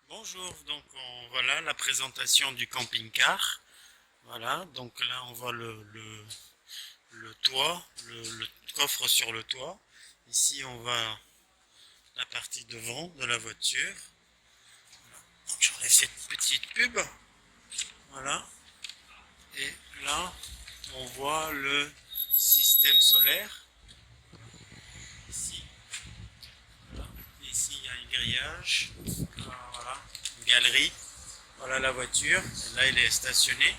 Bonjour, donc voilà la présentation du camping-car. Voilà, donc là on voit le toit, le coffre sur le toit. Ici on voit la partie devant de la voiture. Donc j'enlève cette petite pub. Voilà, et là on voit le système solaire. Ici, voilà. Ici il y a un grillage. Voilà, une galerie. Voilà la voiture. Et là elle est stationnée.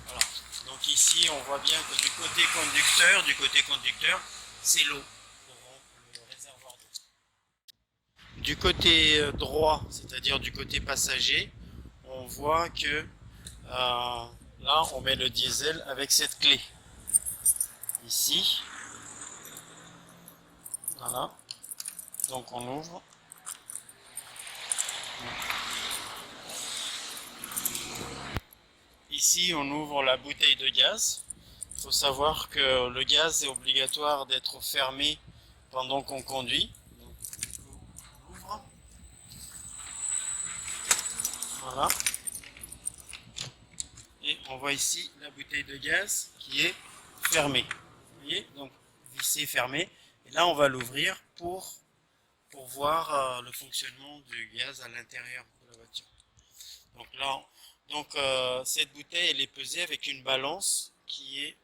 Voilà. Donc ici, on voit bien que du côté conducteur, c'est l'eau, le réservoir d'eau. Du côté droit, c'est-à-dire du côté passager, on voit que là, on met le diesel avec cette clé. Ici, voilà. Donc on ouvre. Ici, on ouvre la bouteille de gaz. Il faut savoir que le gaz est obligatoire d'être fermé pendant qu'on conduit. Donc, on ouvre. Voilà. Et on voit ici la bouteille de gaz qui est fermée. Vous voyez, donc vissée fermée. Et là, on va l'ouvrir pour voir le fonctionnement du gaz à l'intérieur de la voiture. Donc là, cette bouteille, elle est pesée avec une balance qui est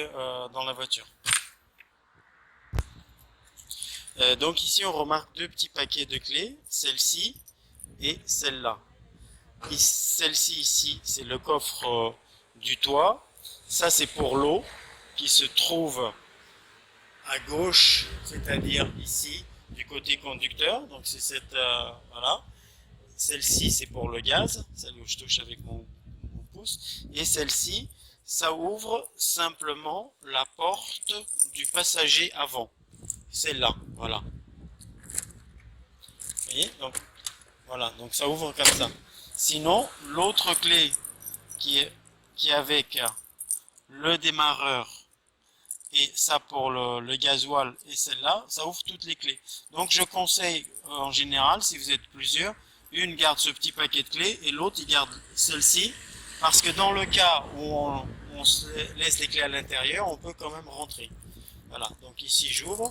dans la voiture. Donc ici, on remarque deux petits paquets de clés, celle-ci et celle-là. Celle-ci ici, c'est le coffre du toit. Ça, c'est pour l'eau qui se trouve à gauche, c'est-à-dire ici, du côté conducteur. Donc c'est cette voilà. Celle-ci, c'est pour le gaz, celle où je touche avec mon pouce. Et celle-ci, ça ouvre simplement la porte du passager avant. Celle-là, voilà. Vous voyez, donc voilà, donc ça ouvre comme ça. Sinon, l'autre clé qui est avec le démarreur et ça pour le gasoil et celle-là, ça ouvre toutes les clés. Donc je conseille en général, si vous êtes plusieurs, une garde ce petit paquet de clés et l'autre il garde celle-ci, parce que dans le cas où on se laisse les clés à l'intérieur, on peut quand même rentrer. Voilà, donc ici j'ouvre,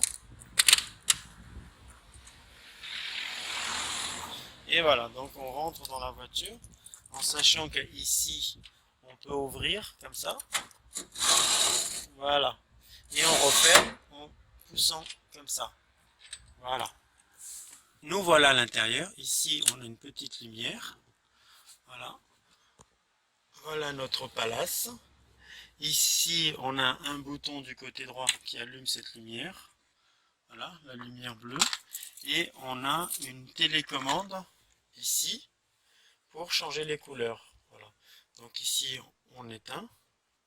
et voilà, donc on rentre dans la voiture, en sachant que ici on peut ouvrir comme ça, voilà, et on referme en poussant comme ça, voilà. Nous voilà à l'intérieur. Ici, on a une petite lumière. Voilà. Voilà notre palace. Ici, on a un bouton du côté droit qui allume cette lumière. Voilà, la lumière bleue. Et on a une télécommande ici pour changer les couleurs. Voilà. Donc ici, on éteint,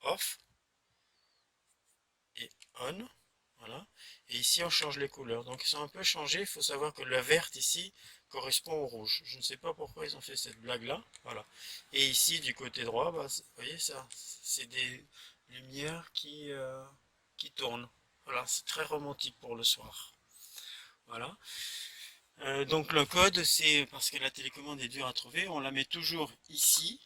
off et on. Voilà. Et ici, on change les couleurs. Donc, ils sont un peu changés. Il faut savoir que la verte ici correspond au rouge. Je ne sais pas pourquoi ils ont fait cette blague-là. Voilà. Et ici, du côté droit, bah, vous voyez ça, c'est des lumières qui tournent. Voilà, c'est très romantique pour le soir. Voilà. Donc, le code, c'est parce que la télécommande est dure à trouver, on la met toujours ici,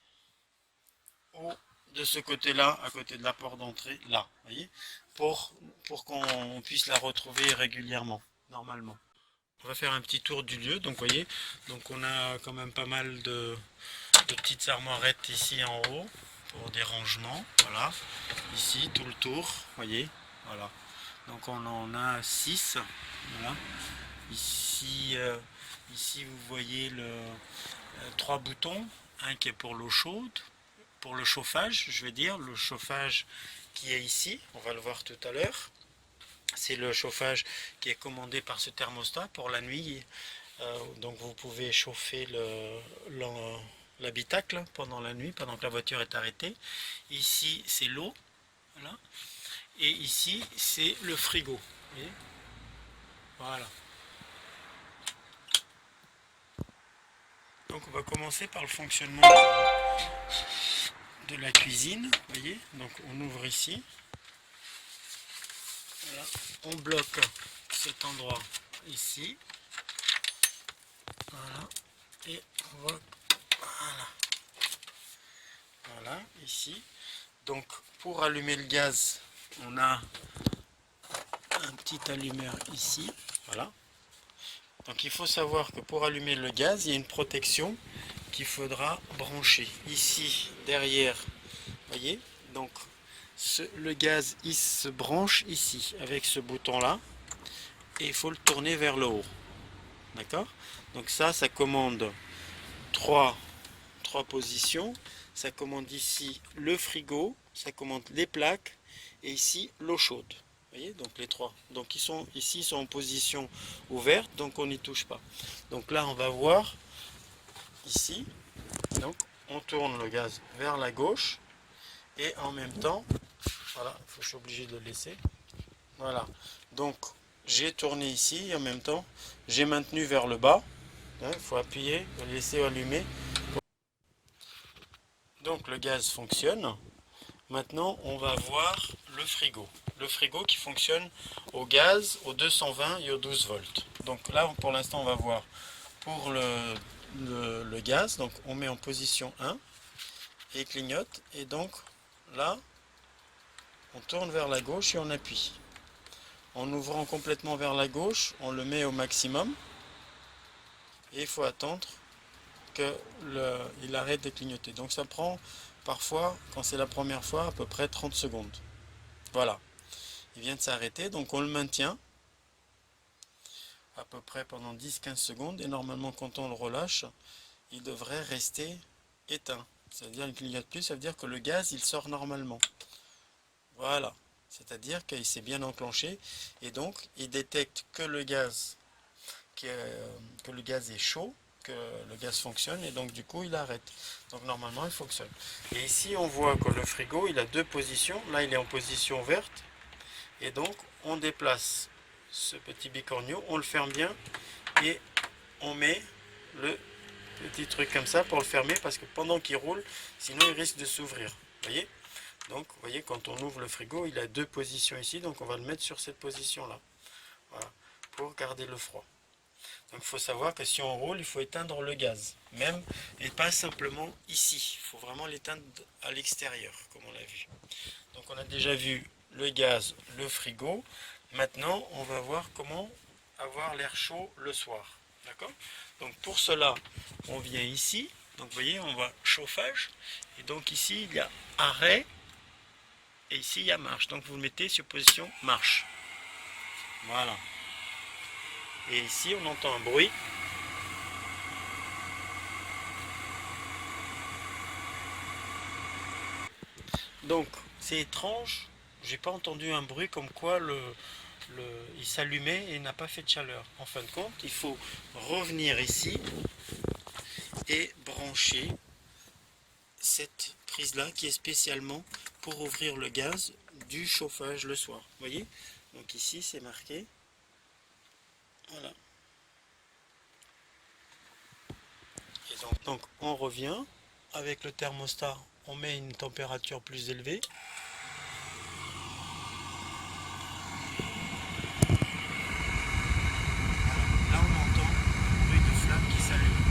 ou de ce côté-là, à côté de la porte d'entrée, là, voyez, pour, pour qu'on puisse la retrouver régulièrement, normalement. On va faire un petit tour du lieu, donc voyez, donc on a quand même pas mal de petites armoirettes ici en haut, pour des rangements, voilà, ici, tout le tour, voyez, voilà. Donc on en a 6, voilà. Ici, ici vous voyez trois boutons, un qui est pour l'eau chaude, pour le chauffage, je vais dire, le chauffage qui est ici, on va le voir tout à l'heure. C'est le chauffage qui est commandé par ce thermostat pour la nuit. Donc vous pouvez chauffer l'habitacle pendant la nuit, pendant que la voiture est arrêtée. Ici, c'est l'eau. Voilà. Et ici, c'est le frigo. Voilà. Donc on va commencer par le fonctionnement de la cuisine. Vous voyez, donc on ouvre ici. Voilà. On bloque cet endroit ici. Voilà. Et on va, voilà, voilà, ici. Donc pour allumer le gaz, on a un petit allumeur ici, voilà. Donc il faut savoir que pour allumer le gaz, il y a une protection qu'il faudra brancher ici derrière, voyez. Donc le gaz il se branche ici avec ce bouton là et il faut le tourner vers le haut, d'accord. Donc ça commande trois positions. Ça commande ici le frigo, ça commande les plaques et ici l'eau chaude. Vous voyez, donc les trois. Donc ici ils sont en position ouverte, donc on n'y touche pas. Donc là on va voir ici. Donc on tourne le gaz vers la gauche et en même temps, voilà, je suis obligé de le laisser. Voilà. Donc j'ai tourné ici et en même temps j'ai maintenu vers le bas. Il faut appuyer, le laisser allumer. Donc le gaz fonctionne. Maintenant, on va voir le frigo. Le frigo qui fonctionne au gaz, au 220 et au 12 volts. Donc là, pour l'instant, on va voir pour le gaz. Donc on met en position 1 et clignote. Et donc là, on tourne vers la gauche et on appuie. En ouvrant complètement vers la gauche, on le met au maximum. Et il faut attendre qu'il arrête de clignoter. Donc ça prend parfois, quand c'est la première fois, à peu près 30 secondes. Voilà. Il vient de s'arrêter, donc on le maintient à peu près pendant 10-15 secondes et normalement quand on le relâche, il devrait rester éteint. Ça veut dire qu'il ne clignote plus, ça veut dire que le gaz il sort normalement. Voilà. C'est-à-dire qu'il s'est bien enclenché et donc il détecte que le gaz est chaud, que le gaz fonctionne et donc du coup il arrête. Donc normalement il fonctionne. Et ici on voit que le frigo il a deux positions. Là il est en position verte et donc on déplace ce petit bicornio, on le ferme bien et on met le petit truc comme ça pour le fermer parce que pendant qu'il roule, sinon il risque de s'ouvrir. Voyez? Donc vous voyez quand on ouvre le frigo, il a deux positions ici, donc on va le mettre sur cette position là. Voilà, pour garder le froid. Donc il faut savoir que si on roule, il faut éteindre le gaz, même et pas simplement ici. Il faut vraiment l'éteindre à l'extérieur, comme on l'a vu. Donc on a déjà vu le gaz, le frigo. Maintenant, on va voir comment avoir l'air chaud le soir. D'accord? Donc pour cela, on vient ici. Donc vous voyez, on va chauffage. Et donc ici, il y a arrêt. Et ici, il y a marche. Donc vous le mettez sur position marche. Voilà. Et ici, on entend un bruit. Donc, c'est étrange. J'ai pas entendu un bruit comme quoi il s'allumait et n'a pas fait de chaleur. En fin de compte, il faut revenir ici et brancher cette prise là qui est spécialement pour ouvrir le gaz du chauffage le soir. Vous voyez? Donc ici c'est marqué. Voilà. Et donc on revient avec le thermostat, on met une température plus élevée. Là on entend le bruit de flamme qui s'allume.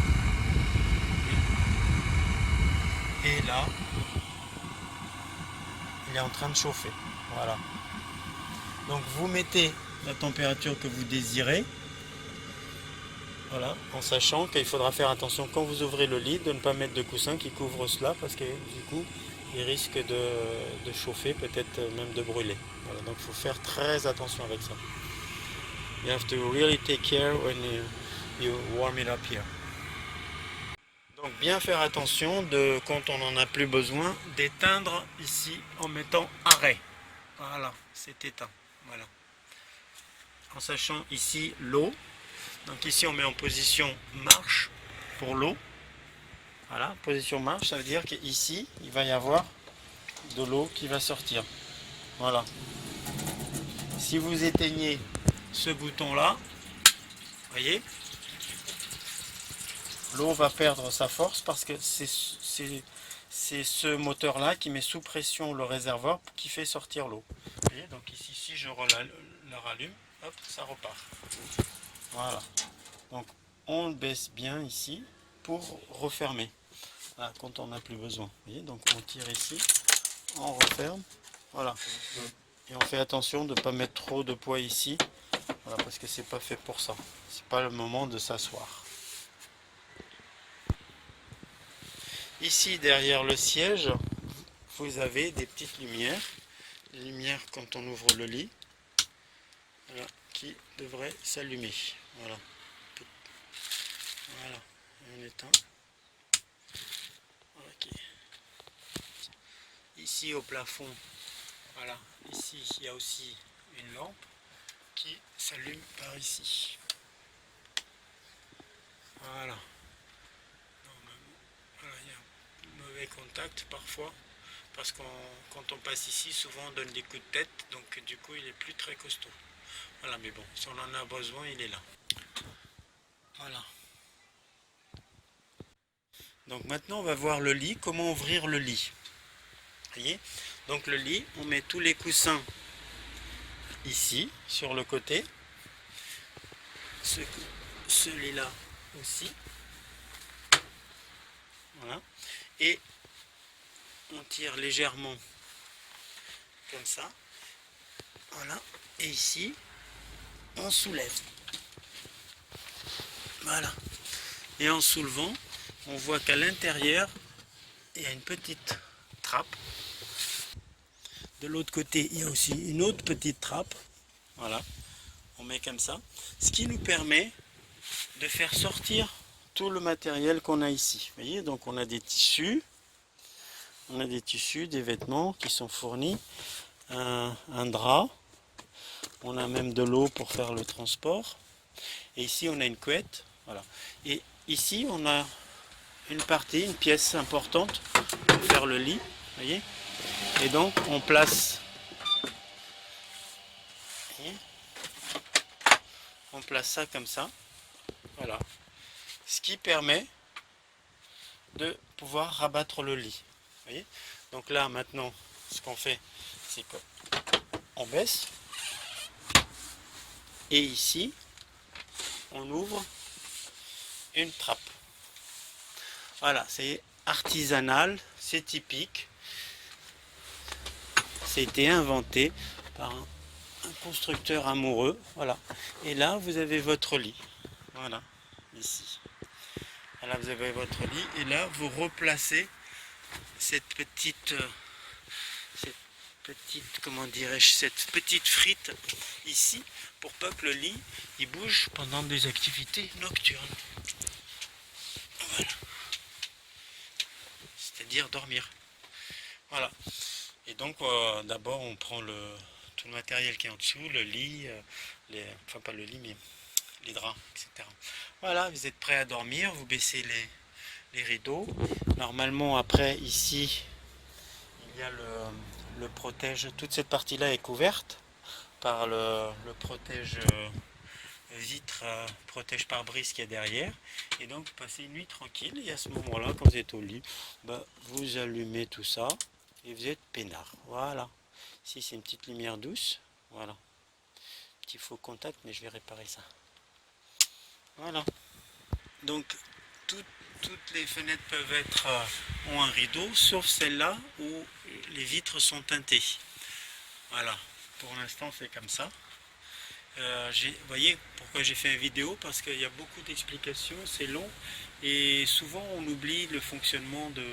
Et là, il est en train de chauffer. Voilà. Donc vous mettez la température que vous désirez. Voilà, en sachant qu'il faudra faire attention quand vous ouvrez le lit de ne pas mettre de coussin qui couvre cela parce que du coup il risque de chauffer, peut-être même de brûler. Voilà, donc il faut faire très attention avec ça. You have to really take care when you warm it up here. Donc bien faire attention de quand on n'en a plus besoin d'éteindre ici en mettant arrêt. Voilà, c'est éteint. Voilà. En sachant ici l'eau. Donc ici on met en position marche pour l'eau. Voilà, position marche, ça veut dire qu'ici il va y avoir de l'eau qui va sortir. Voilà. Si vous éteignez ce bouton là, voyez, l'eau va perdre sa force parce que c'est ce moteur là qui met sous pression le réservoir qui fait sortir l'eau. Donc ici si je le rallume, hop, ça repart. Voilà. Donc on le baisse bien ici. pour refermer. Voilà, quand on n'a plus besoin. Vous voyez, donc on tire ici, on referme. Voilà. Et on fait attention de ne pas mettre trop de poids ici. Voilà, parce que c'est pas fait pour ça. C'est pas le moment de s'asseoir. Ici, derrière le siège, vous avez des petites lumières. Les lumières quand on ouvre le lit. Voilà, qui devraient s'allumer. Voilà. Voilà. Et on éteint. Ok. Ici au plafond, voilà. Ici, il y a aussi une lampe qui s'allume par ici. Voilà. Voilà, il y a un mauvais contact parfois, parce que quand on passe ici, souvent on donne des coups de tête, donc du coup il est plus très costaud. Voilà, mais bon, si on en a besoin, il est là. Voilà. Donc maintenant on va voir le lit, comment ouvrir le lit. Vous voyez? Donc le lit, on met tous les coussins ici, sur le côté. Celui-là aussi. Voilà. Et on tire légèrement comme ça. Voilà. Et ici, on soulève. Voilà. Et en soulevant, on voit qu'à l'intérieur, il y a une petite trappe. De l'autre côté, il y a aussi une autre petite trappe. Voilà. On met comme ça. Ce qui nous permet de faire sortir tout le matériel qu'on a ici. Vous voyez, donc on a des tissus. On a des tissus, des vêtements qui sont fournis. Un drap. On a même de l'eau pour faire le transport. Et ici, on a une couette. Voilà. Et ici, on a une partie, une pièce importante pour faire le lit. Voyez. Et donc, on place... Voyez, on place ça comme ça. Voilà. Ce qui permet de pouvoir rabattre le lit. Voyez. Donc là, maintenant, ce qu'on fait, c'est qu'on baisse. Et ici, on ouvre une trappe. Voilà, c'est artisanal, c'est typique. C'était inventé par un constructeur amoureux. Voilà. Et là, vous avez votre lit. Voilà, ici. Là, vous avez votre lit. Et là, vous replacez cette petite comment dirais-je, cette petite frite ici, pour pas que le lit il bouge pendant des activités nocturnes. Voilà. C'est-à-dire dormir. Voilà. Et donc d'abord on prend tout le matériel qui est en dessous, le lit, enfin pas le lit mais les draps, etc. Voilà, vous êtes prêt à dormir, vous baissez les rideaux. Normalement après ici il y a le protège, toute cette partie là est couverte par le protège vitre, protège pare-brise qui est derrière, et donc vous passez une nuit tranquille. Et à ce moment là, quand vous êtes au lit, vous allumez tout ça et vous êtes peinard. Voilà, ici c'est une petite lumière douce. Voilà, petit faux contact, mais je vais réparer ça. Voilà, donc toutes les fenêtres peuvent être ont un rideau, sauf celle-là où les vitres sont teintées. Voilà, pour l'instant c'est comme ça. Vous voyez pourquoi j'ai fait une vidéo, parce qu'il y a beaucoup d'explications, c'est long, et souvent on oublie le fonctionnement de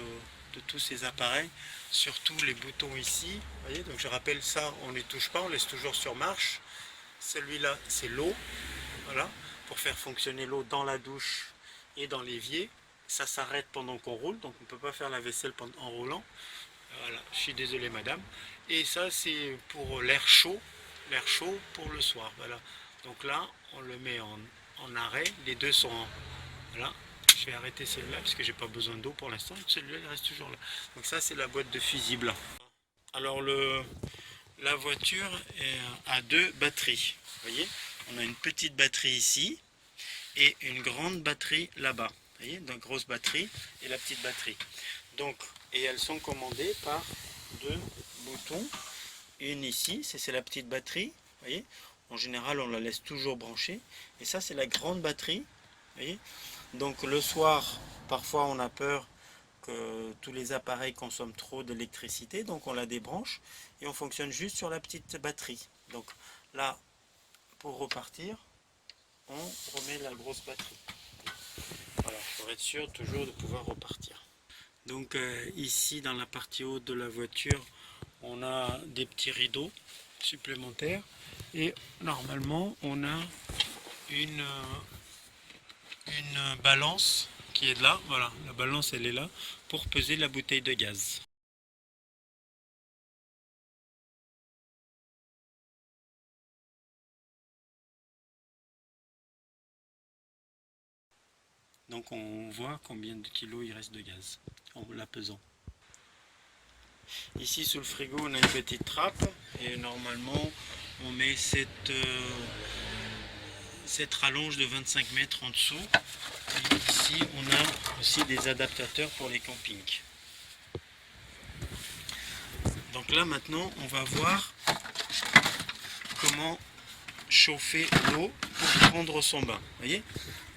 tous ces appareils, surtout les boutons ici. Vous voyez, donc je rappelle ça, on ne les touche pas, on laisse toujours sur marche. Celui-là c'est l'eau, voilà, pour faire fonctionner l'eau dans la douche et dans l'évier. Ça s'arrête pendant qu'on roule, donc on ne peut pas faire la vaisselle en roulant. Voilà, je suis désolé madame. Et ça c'est pour l'air chaud pour le soir. Voilà, donc là on le met en arrêt, les deux sont voilà. Je vais arrêter celle-là parce que j'ai pas besoin d'eau pour l'instant, celui-là il reste toujours là. Donc ça c'est la boîte de fusible. Alors la voiture a deux batteries. Vous voyez, on a une petite batterie ici et une grande batterie là-bas. Vous voyez, donc grosse batterie et la petite batterie. Donc, et elles sont commandées par deux boutons. Une ici, c'est la petite batterie. Vous voyez, en général on la laisse toujours branchée. Et ça c'est la grande batterie. Vous voyez, donc le soir parfois on a peur que tous les appareils consomment trop d'électricité, donc on la débranche et on fonctionne juste sur la petite batterie. Donc là, pour repartir, on remet la grosse batterie. Voilà, pour être sûr toujours de pouvoir repartir. Donc ici dans la partie haute de la voiture, on a des petits rideaux supplémentaires et normalement on a une balance qui est là. Voilà, la balance elle est là pour peser la bouteille de gaz. Donc on voit combien de kilos il reste de gaz en la pesant. Ici sous le frigo on a une petite trappe et normalement on met cette rallonge de 25 mètres en dessous. Et ici on a aussi des adaptateurs pour les campings. Donc là maintenant on va voir comment chauffer l'eau pour prendre son bain. Voyez,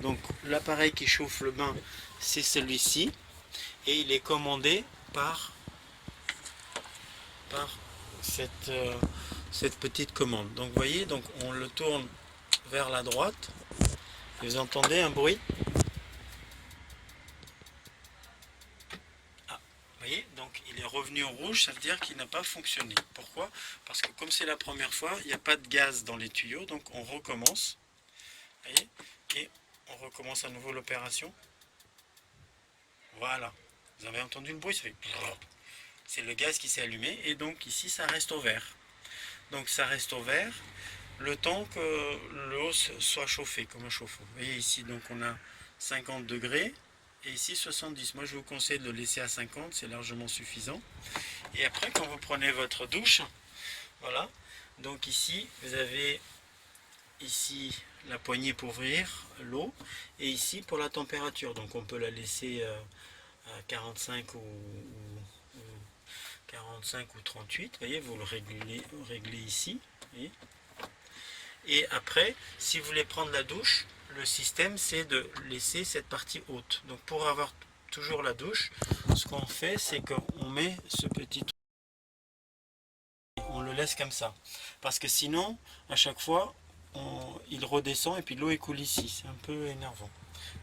donc l'appareil qui chauffe le bain c'est celui-ci et il est commandé par cette petite commande. Donc vous voyez, donc on le tourne vers la droite. Vous entendez un bruit? Ah, vous voyez, donc il est revenu au rouge, ça veut dire qu'il n'a pas fonctionné. Pourquoi? Parce que comme c'est la première fois, il n'y a pas de gaz dans les tuyaux, donc on recommence. Vous voyez, et on recommence à nouveau l'opération. Voilà. Vous avez entendu le bruit? Ça fait... C'est le gaz qui s'est allumé et donc ici ça reste au vert. Donc ça reste au vert le temps que l'eau soit chauffée comme un chauffe-eau. Vous voyez ici donc on a 50 degrés et ici 70. Moi je vous conseille de le laisser à 50, c'est largement suffisant. Et après quand vous prenez votre douche, voilà, donc ici vous avez ici la poignée pour ouvrir l'eau et ici pour la température. Donc on peut la laisser à 45 ou 45 ou 38, vous voyez, vous le réglez ici. Voyez. Et après, si vous voulez prendre la douche, le système c'est de laisser cette partie haute. Donc pour avoir toujours la douche, ce qu'on fait c'est qu'on met ce petit trou, on le laisse comme ça. Parce que sinon, à chaque fois, il redescend et puis l'eau écoule ici. C'est un peu énervant.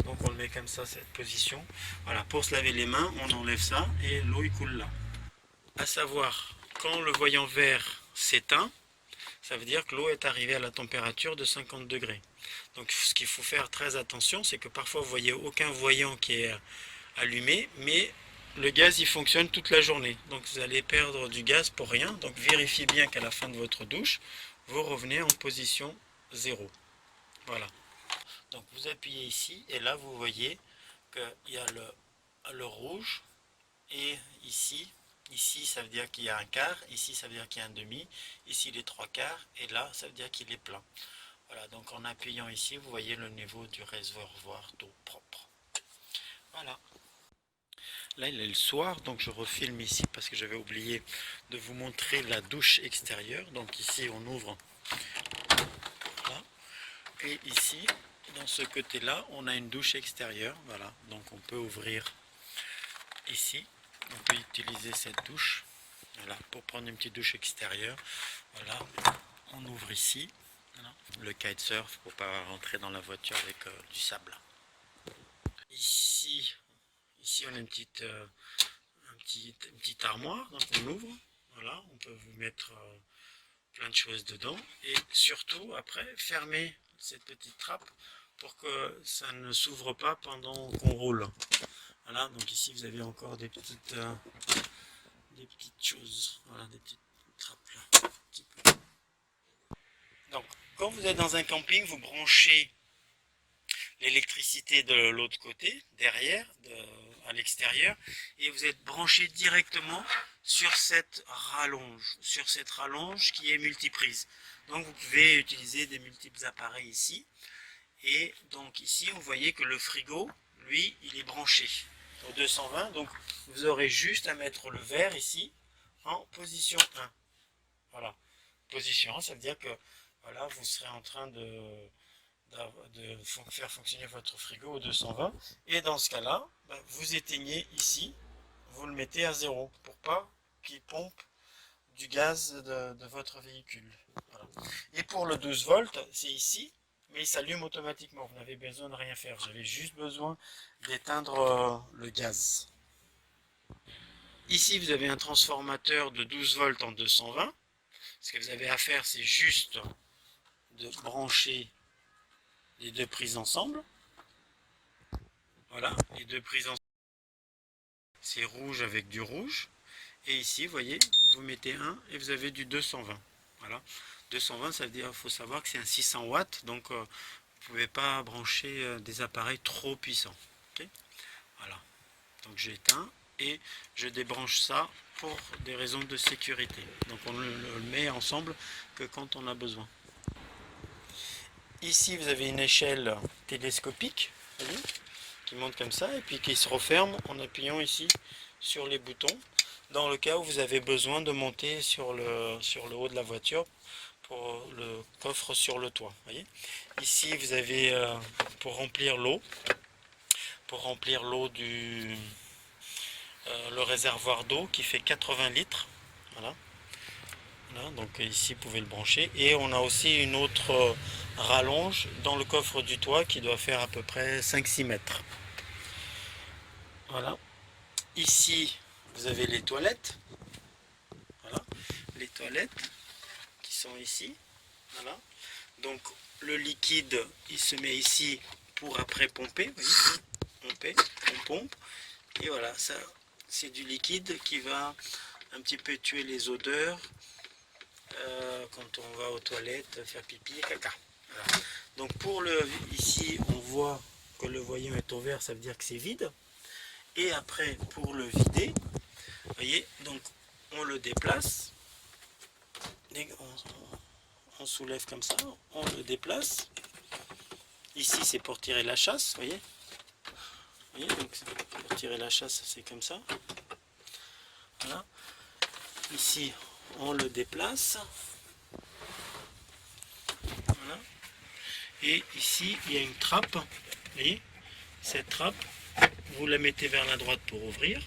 Donc on le met comme ça, cette position. Voilà, pour se laver les mains, on enlève ça et l'eau écoule là. À savoir, quand le voyant vert s'éteint, ça veut dire que l'eau est arrivée à la température de 50 degrés. Donc ce qu'il faut faire très attention, c'est que parfois vous voyez aucun voyant qui est allumé, mais le gaz il fonctionne toute la journée. Donc vous allez perdre du gaz pour rien. Donc vérifiez bien qu'à la fin de votre douche, vous revenez en position 0. Voilà. Donc vous appuyez ici et là vous voyez qu'il y a le rouge et ici ça veut dire qu'il y a un quart, ici ça veut dire qu'il y a un demi, ici les trois quarts et là ça veut dire qu'il est plein. Voilà, donc en appuyant ici vous voyez le niveau du réservoir d'eau propre. Voilà. Là il est le soir, donc je refilme ici parce que j'avais oublié de vous montrer la douche extérieure. Donc ici on ouvre là, et ici dans ce côté là on a une douche extérieure. Voilà, donc on peut ouvrir ici, on peut utiliser cette douche, voilà, pour prendre une petite douche extérieure. Voilà, on ouvre ici, voilà, le kitesurf pour pas rentrer dans la voiture avec du sable. Ici on a une petite armoire, donc on ouvre, voilà, on peut vous mettre plein de choses dedans et surtout après fermer cette petite trappe pour que ça ne s'ouvre pas pendant qu'on roule. Voilà, donc ici vous avez encore des petites choses, voilà, des petites trappes là. Donc quand vous êtes dans un camping, vous branchez l'électricité de l'autre côté, derrière, à l'extérieur, et vous êtes branché directement sur cette rallonge qui est multiprise. Donc vous pouvez utiliser des multiples appareils ici, et donc ici vous voyez que le frigo, lui, il est branché au 220, donc vous aurez juste à mettre le verre ici en position 1. Voilà, position 1, ça veut dire que voilà, vous serez en train de faire fonctionner votre frigo au 220. Et dans ce cas-là, vous éteignez ici, vous le mettez à 0 pour pas qu'il pompe du gaz de votre véhicule. Voilà. Et pour le 12 volts, c'est ici, mais il s'allume automatiquement. Vous n'avez besoin de rien faire. J'avais juste besoin d'éteindre le gaz. Ici, vous avez un transformateur de 12 volts en 220. Ce que vous avez à faire, c'est juste de brancher les deux prises ensemble. Voilà, les deux prises ensemble. C'est rouge avec du rouge. Et ici, vous voyez, vous mettez un et vous avez du 220. Voilà. 220, ça veut dire, il faut savoir que c'est un 600 watts. Donc, vous ne pouvez pas brancher des appareils trop puissants. Okay, voilà. Donc, j'éteins et je débranche ça pour des raisons de sécurité. Donc, on le met ensemble que quand on a besoin. Ici, vous avez une échelle télescopique, voyez, qui monte comme ça et puis qui se referme en appuyant ici sur les boutons dans le cas où vous avez besoin de monter sur le haut de la voiture pour le coffre sur le toit. Voyez, ici vous avez pour remplir l'eau du le réservoir d'eau qui fait 80 litres. Voilà. Voilà, donc ici vous pouvez le brancher et on a aussi une autre rallonge dans le coffre du toit qui doit faire à peu près 5-6 mètres. Voilà. Ici vous avez les toilettes. Voilà. Les toilettes qui sont ici. Voilà. Donc le liquide il se met ici pour après pomper. Voyez, on pompe. Et voilà, ça c'est du liquide qui va un petit peu tuer les odeurs quand on va aux toilettes faire pipi et caca. Voilà. Donc pour ici on voit que le voyant est au vert, ça veut dire que c'est vide. Et après pour le vider, vous voyez, donc on le déplace, on soulève comme ça, on le déplace. Ici c'est pour tirer la chasse, vous voyez. Vous voyez, donc pour tirer la chasse c'est comme ça. Voilà. Ici on le déplace. Voilà. Et ici il y a une trappe, vous voyez, cette trappe, vous la mettez vers la droite pour ouvrir.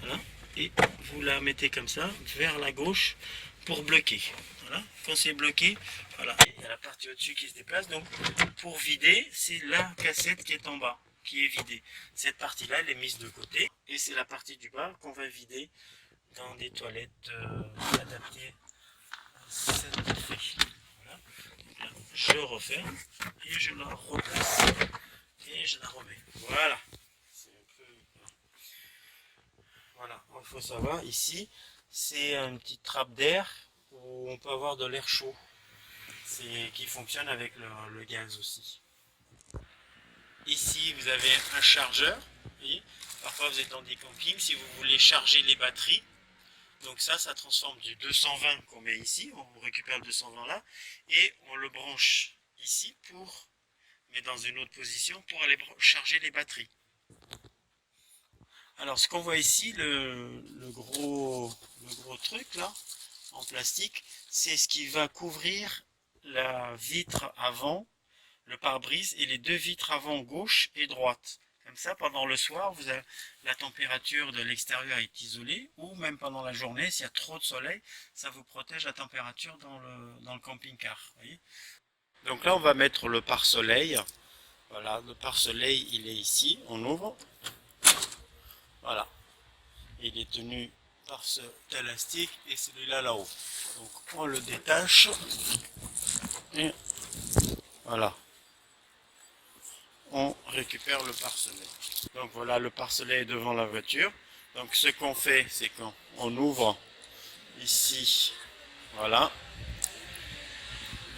Voilà. Et vous la mettez comme ça vers la gauche pour bloquer. Voilà. Quand c'est bloqué, voilà, il y a la partie au-dessus qui se déplace. Donc pour vider, c'est la cassette qui est en bas, qui est vidée. Cette partie-là, elle est mise de côté. Et c'est la partie du bas qu'on va vider dans des toilettes adaptées à cet effet. Voilà. Donc là, je referme et je la replace. Et je la remets. Voilà. Voilà, il faut savoir, ici, c'est une petite trappe d'air où on peut avoir de l'air chaud. Qui fonctionne avec le gaz aussi. Ici, vous avez un chargeur. Voyez, parfois, vous êtes dans des campings, si vous voulez charger les batteries. Donc ça transforme du 220 qu'on met ici, on récupère le 220 là, et on le branche ici mais dans une autre position, pour aller charger les batteries. Alors ce qu'on voit ici, le gros truc là, en plastique, c'est ce qui va couvrir la vitre avant, le pare-brise et les deux vitres avant gauche et droite. Comme ça, pendant le soir, la température de l'extérieur est isolée, ou même pendant la journée, s'il y a trop de soleil, ça vous protège la température dans le camping-car. Donc là, on va mettre le pare-soleil. Voilà, le pare-soleil, il est ici, on ouvre. Voilà, il est tenu par ce élastique et celui-là là-haut. Donc on le détache et voilà, on récupère le pare-soleil. Donc voilà, le pare-soleil est devant la voiture. Donc ce qu'on fait, c'est qu'on ouvre ici, voilà,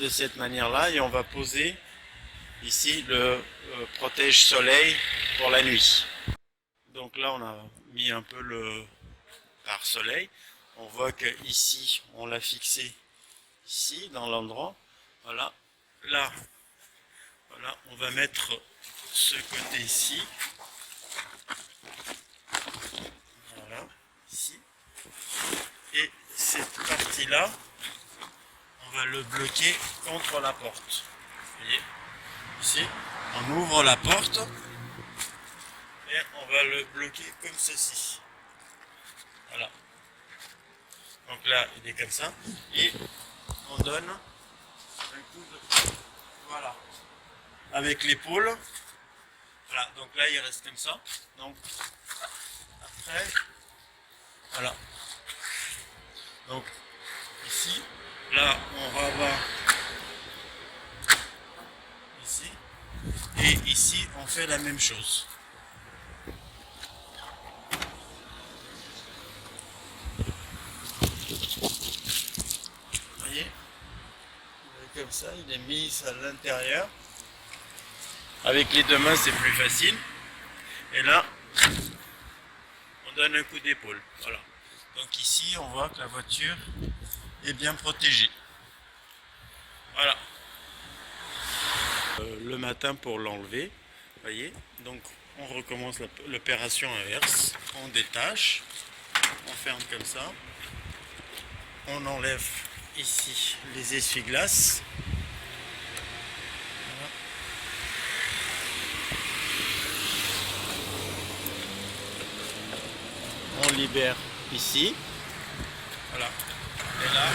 de cette manière-là, et on va poser ici le protège-soleil pour la nuit. Donc là, on a mis un peu le pare-soleil. On voit que ici, on l'a fixé ici, dans l'endroit. Voilà. Là, voilà, on va mettre ce côté ici. Voilà, ici. Et cette partie-là, on va le bloquer contre la porte. Vous voyez, ici, on ouvre la porte et on va le bloquer comme ceci. Voilà. Donc là, il est comme ça. Et on donne un coup de... Voilà. Avec l'épaule. Voilà. Donc là, il reste comme ça. Donc après, voilà. Donc ici, là, on rabat ici. Et ici, on fait la même chose. Vous voyez? Comme ça, il est mis à l'intérieur. Avec les deux mains, c'est plus facile. Et là, on donne un coup d'épaule. Voilà. Donc ici, on voit que la voiture est bien protégée. Voilà. Le matin pour l'enlever, voyez. Donc on recommence l'opération inverse. On détache, on ferme comme ça. On enlève ici les essuie-glaces. On libère ici. Voilà. Et là,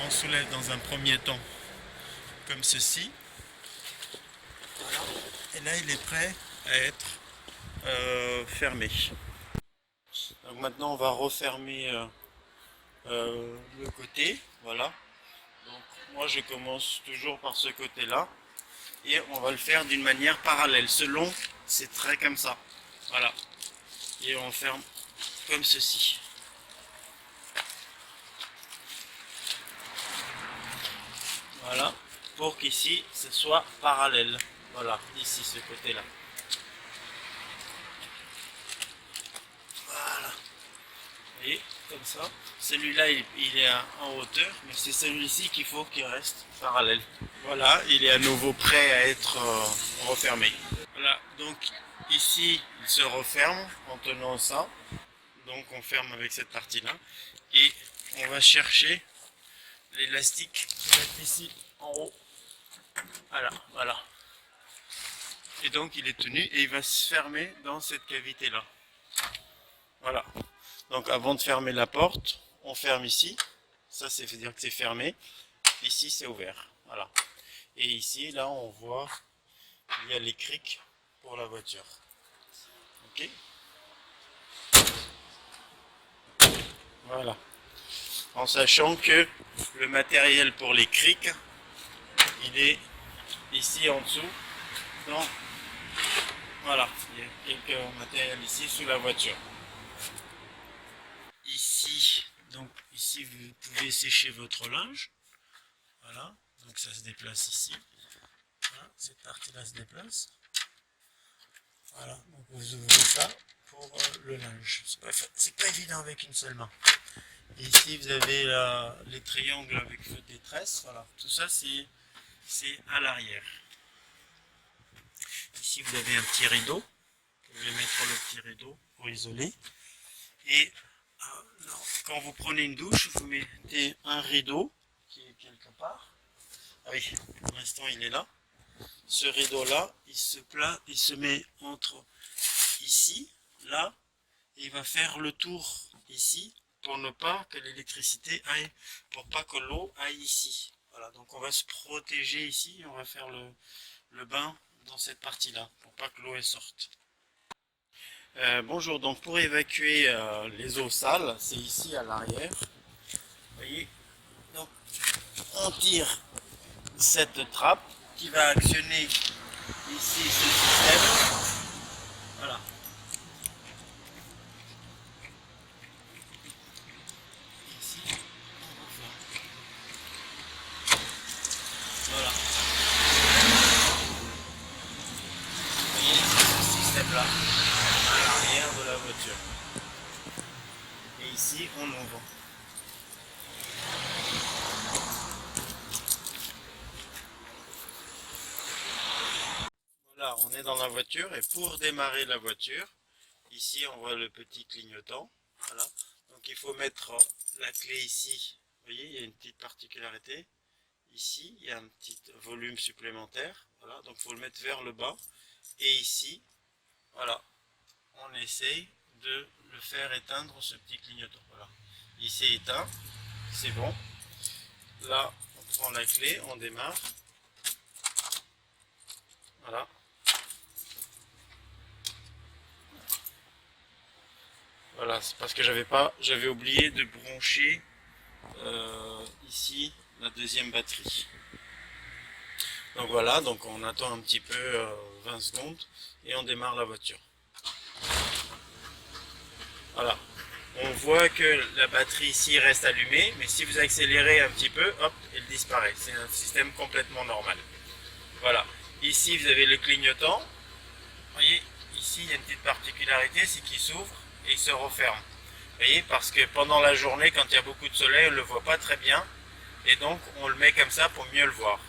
on soulève dans un premier temps comme ceci. Voilà. Et là, il est prêt à être fermé. Donc maintenant, on va refermer le côté. Voilà. Donc moi, je commence toujours par ce côté-là. Et on va le faire d'une manière parallèle, selon ces traits comme ça. Voilà. Et on ferme comme ceci. Voilà. Pour qu'ici, ce soit parallèle. Voilà. Ici, ce côté-là. Voilà. Et comme ça. Celui-là, il est en hauteur, mais c'est celui-ci qu'il faut qu'il reste parallèle. Voilà, il est à nouveau prêt à être refermé. Voilà, donc ici, il se referme en tenant ça. Donc on ferme avec cette partie-là. Et on va chercher l'élastique qui va être ici en haut. Voilà, voilà. Et donc il est tenu et il va se fermer dans cette cavité-là. Voilà. Donc avant de fermer la porte, on ferme ici. Ça, c'est dire que c'est fermé. Ici, c'est ouvert. Voilà. Et ici, là, on voit, il y a les crics pour la voiture. Ok. Voilà. En sachant que le matériel pour les crics, il est ici en dessous. Donc, voilà. Il y a quelques matériels ici sous la voiture. Ici, donc ici, vous pouvez sécher votre linge. Voilà. Donc ça se déplace ici. Voilà. Cette partie-là se déplace. Voilà, donc vous ouvrez ça pour le linge. C'est pas évident avec une seule main. Et ici vous avez les triangles avec des tresses. Voilà, tout ça c'est à l'arrière. Ici vous avez un petit rideau. Vous pouvez mettre le petit rideau pour isoler. Et quand vous prenez une douche, vous mettez un rideau qui est quelque part. Ah oui, pour l'instant il est là. Ce rideau là, il se met entre ici, là, et il va faire le tour ici pour ne pas que l'électricité aille, pour pas que l'eau aille ici. Voilà, donc on va se protéger ici, on va faire le bain dans cette partie-là, pour pas que l'eau sorte. Bonjour, donc pour évacuer les eaux sales, c'est ici à l'arrière. Vous voyez, donc on tire cette trappe qui va actionner ici ce système. Voilà. Ici, on referme. Voilà. Vous voyez, c'est ce système-là à l'arrière de la voiture. Et ici, on ouvre. Voilà, on est dans la voiture et pour démarrer la voiture, ici on voit le petit clignotant. Voilà. Donc il faut mettre la clé ici. Vous voyez, il y a une petite particularité. ici, il y a un petit volume supplémentaire. Voilà, donc il faut le mettre vers le bas. Et ici, voilà, on essaye de le faire éteindre ce petit clignotant. Voilà, ici éteint, c'est bon. Là, on prend la clé, on démarre. Voilà. Voilà, c'est parce que j'avais oublié de brancher ici la deuxième batterie. Donc voilà, donc on attend un petit peu 20 secondes et on démarre la voiture. Voilà, on voit que la batterie ici reste allumée, mais si vous accélérez un petit peu, hop, elle disparaît. C'est un système complètement normal. Voilà, ici vous avez le clignotant. Vous voyez, ici il y a une petite particularité, c'est qu'il s'ouvre et il se referme. Vous voyez, parce que pendant la journée, quand il y a beaucoup de soleil, on ne le voit pas très bien. Et donc on le met comme ça pour mieux le voir.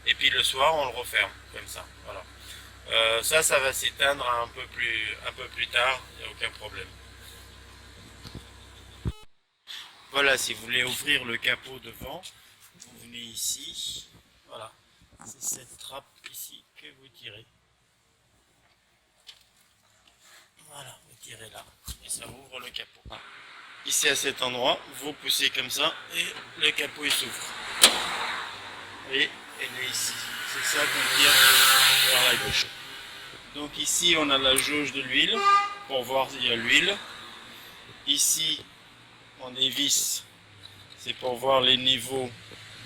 Et puis le soir, on le referme comme ça. Voilà. Ça va s'éteindre un peu plus tard, il n'y a aucun problème. Voilà, si vous voulez ouvrir le capot devant, vous venez ici. Voilà, c'est cette trappe ici que vous tirez. Voilà, vous tirez là et ça ouvre le capot. Ici à cet endroit, vous poussez comme ça et le capot il s'ouvre. Vous voyez, elle est ici. C'est ça qu'on tire vers la gauche. Donc ici on a la jauge de l'huile pour voir s'il y a l'huile. Ici on dévisse, c'est pour voir les niveaux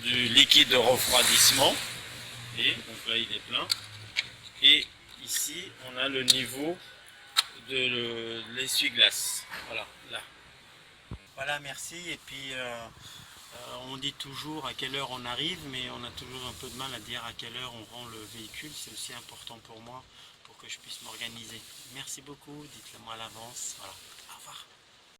du liquide de refroidissement. Et donc là il est plein. Et ici on a le niveau de l'essuie-glace. Voilà, là. Voilà, merci. Et puis on dit toujours à quelle heure on arrive, mais on a toujours un peu de mal à dire à quelle heure on rend le véhicule. C'est aussi important pour moi, pour que je puisse m'organiser. Merci beaucoup, dites-le moi à l'avance. Voilà. Au revoir.